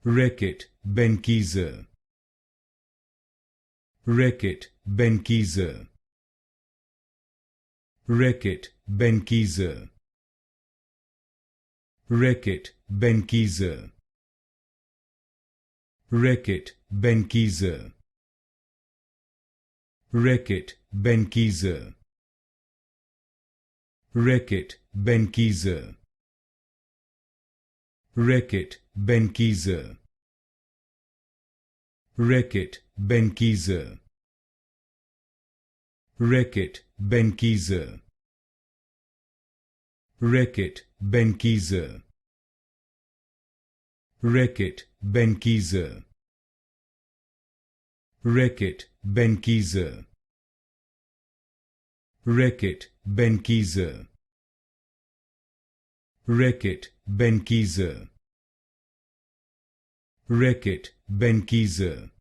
Reckitt Benckiser, Reckitt Benckiser, Reckitt Benckiser, Reckitt Benckiser, Reckitt Benckiser, Reckitt Benckiser, Reckitt Benckiser, Reckitt Benckiser, Reckitt Benckiser, Reckitt Benckiser, Reckitt Benckiser, Reckitt Benckiser, Reckitt Benckiser, Reckitt Benckiser, Reckitt Benckiser, Reckitt Benckiser,